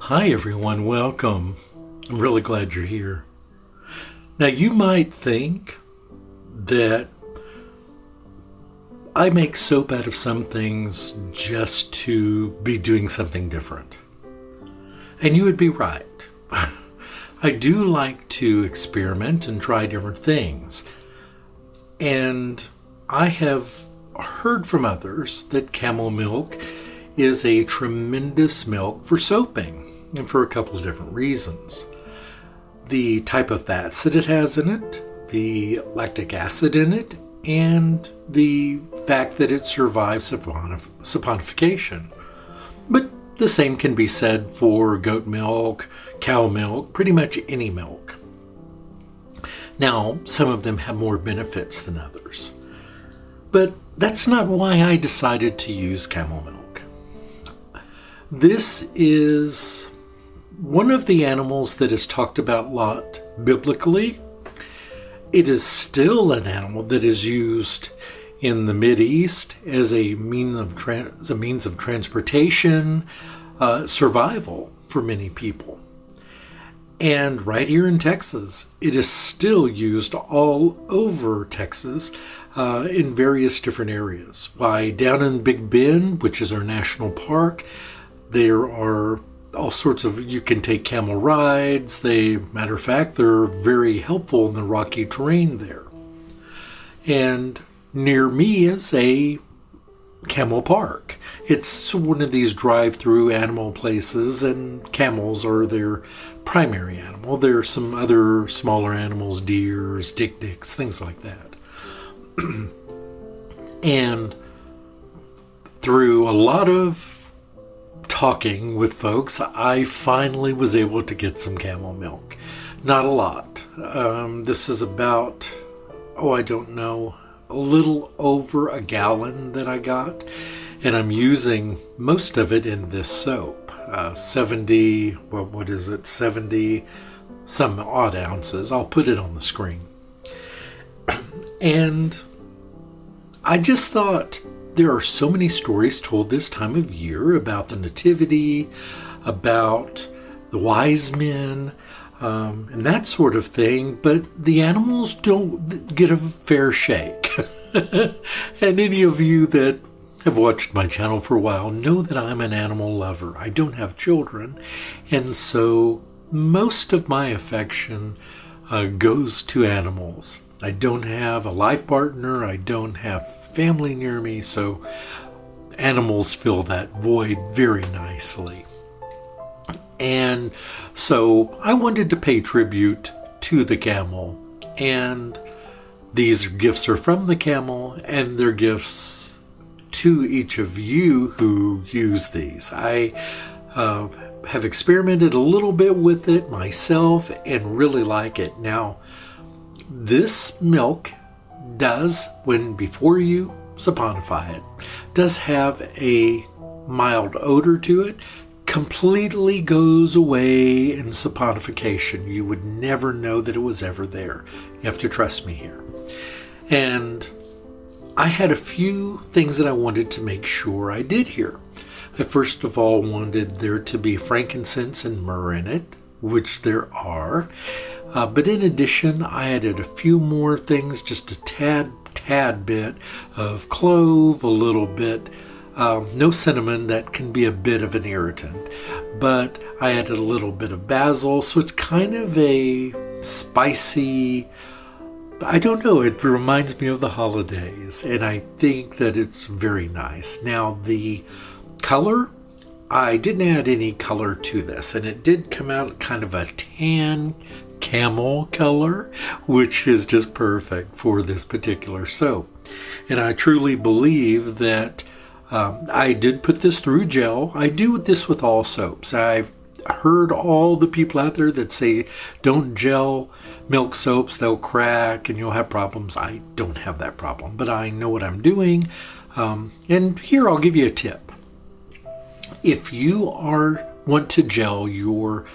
Hi everyone, welcome. I'm really glad you're here. Now you might think that I make soap out of some things just to be doing something different. And you would be right. I do like to experiment and try different things. And I have heard from others that camel milk is a tremendous milk for soaping, and for a couple of different reasons. The type of fats that it has in it, the lactic acid in it, and the fact that it survives saponification. But the same can be said for goat milk, cow milk, pretty much any milk. Now, some of them have more benefits than others. But that's not why I decided to use camel milk. This is one of the animals that is talked about a lot biblically. It is still an animal that is used in the Mideast as a means of transportation, survival for many people. And right here in Texas, it is still used all over Texas in various different areas. Why, down in Big Bend, which is our national park, there are all sorts of, you can take camel rides. Matter of fact, they're very helpful in the rocky terrain there. And near me is a camel park. It's one of these drive-through animal places, and camels are their primary animal. There are some other smaller animals, deers, dik-diks, things like that. And through a lot of talking with folks, I finally was able to get some camel milk. Not a lot. This is about, I don't know, a little over a gallon that I got. And I'm using most of it in this soap. 70 some odd ounces. I'll put it on the screen. And I just thought, there are so many stories told this time of year about the nativity, about the wise men, and that sort of thing, but the animals don't get a fair shake. And any of you that have watched my channel for a while know that I'm an animal lover. I don't have children, and so most of my affection goes to animals. I don't have a life partner, I don't have family near me, so animals fill that void very nicely. And so I wanted to pay tribute to the camel, and these gifts are from the camel, and they're gifts to each of you who use these. I have experimented a little bit with it myself and really like it. Now, this milk does, before you saponify it, does have a mild odor to it. Completely goes away in saponification. You would never know that it was ever there. You have to trust me here. And I had a few things that I wanted to make sure I did here. I first of all wanted there to be frankincense and myrrh in it, which there are. But in addition, I added a few more things, just a tad bit of clove, a little bit, no cinnamon, that can be a bit of an irritant. But I added a little bit of basil, so it's kind of a spicy, I don't know, it reminds me of the holidays, and I think that it's very nice. Now, the color, I didn't add any color to this, and it did come out kind of a tan camel color, which is just perfect for this particular soap. And I truly believe that I did put this through gel. I do this with all soaps. I've heard all the people out there that say don't gel milk soaps, they'll crack and you'll have problems. I don't have that problem, but I know what I'm doing. And here I'll give you a tip. If you want to gel your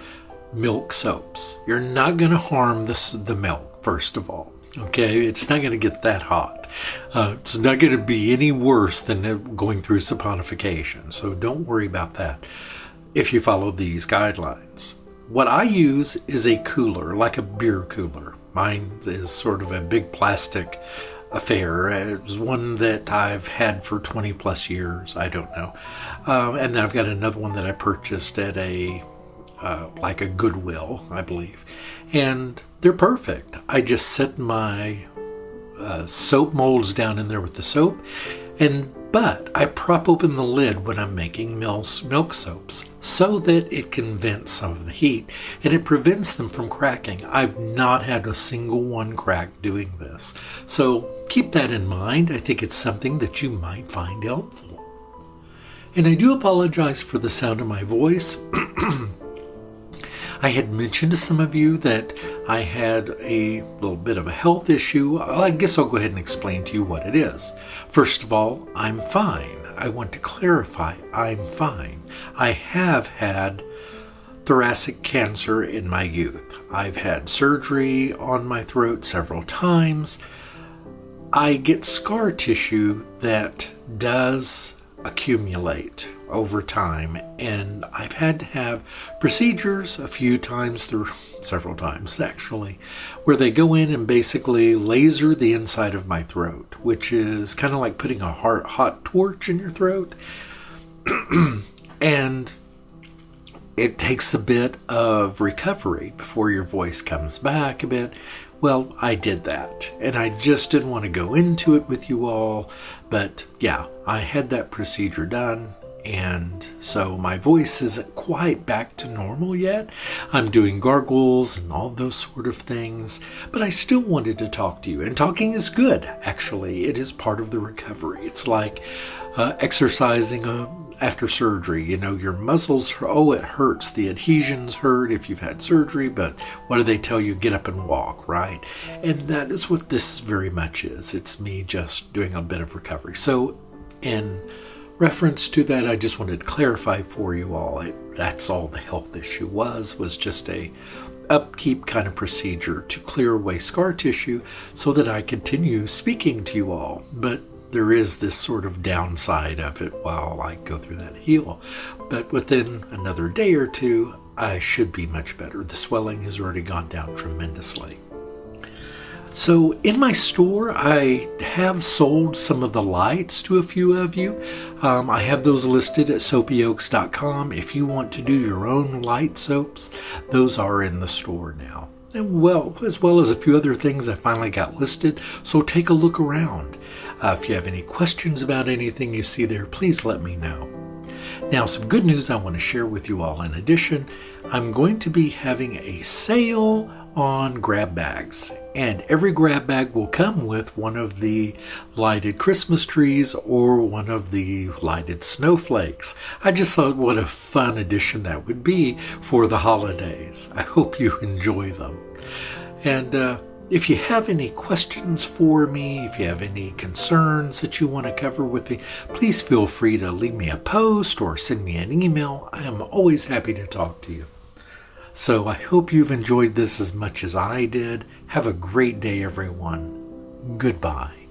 milk soaps, you're not going to harm the milk, first of all. Okay, it's not going to get that hot. It's not going to be any worse than going through saponification, so don't worry about that. if you follow these guidelines. What I use is a cooler, like a beer cooler. Mine is sort of a big plastic affair. It's one that I've had for 20 plus years. I don't know. And then I've got another one that I purchased at like a Goodwill, I believe. And they're perfect. I just set my soap molds down in there with the soap, but I prop open the lid when I'm making milk soaps so that it can vent some of the heat and it prevents them from cracking. I've not had a single one crack doing this. So keep that in mind. I think it's something that you might find helpful. And I do apologize for the sound of my voice. I had mentioned to some of you that I had a little bit of a health issue. I guess I'll go ahead and explain to you what it is. First of all, I'm fine. I want to clarify, I'm fine. I have had thoracic cancer in my youth. I've had surgery on my throat several times. I get scar tissue that does accumulate over time, and I've had to have procedures a few times, several times actually, where they go in and basically laser the inside of my throat, which is kind of like putting a hot torch in your throat. And it takes a bit of recovery before your voice comes back a bit. Well, I did that, and I just didn't want to go into it with you all, but yeah, I had that procedure done, and so my voice isn't quite back to normal yet. I'm doing gargles and all those sort of things, but I still wanted to talk to you, and talking is good, actually. It is part of the recovery. It's like exercising after surgery. You know, your muscles, it hurts. The adhesions hurt if you've had surgery, but what do they tell you? Get up and walk, right? And that is what this very much is. It's me just doing a bit of recovery. So in reference to that, I just wanted to clarify for you all. That's all the health issue was just a upkeep kind of procedure to clear away scar tissue so that I continue speaking to you all. But there is this sort of downside of it while I go through that heal. But within another day or two, I should be much better. The swelling has already gone down tremendously. So in my store, I have sold some of the lights to a few of you. I have those listed at soapyoaks.com. If you want to do your own light soaps, those are in the store now. And as well as a few other things I finally got listed. So take a look around. If you have any questions about anything you see there, please let me know. Now, some good news I want to share with you all. In addition, I'm going to be having a sale on grab bags, and every grab bag will come with one of the lighted Christmas trees or one of the lighted snowflakes. I just thought what a fun addition that would be for the holidays. I hope you enjoy them. And if you have any questions for me, if you have any concerns that you want to cover with me, please feel free to leave me a post or send me an email. I am always happy to talk to you. So I hope you've enjoyed this as much as I did. Have a great day, everyone. Goodbye.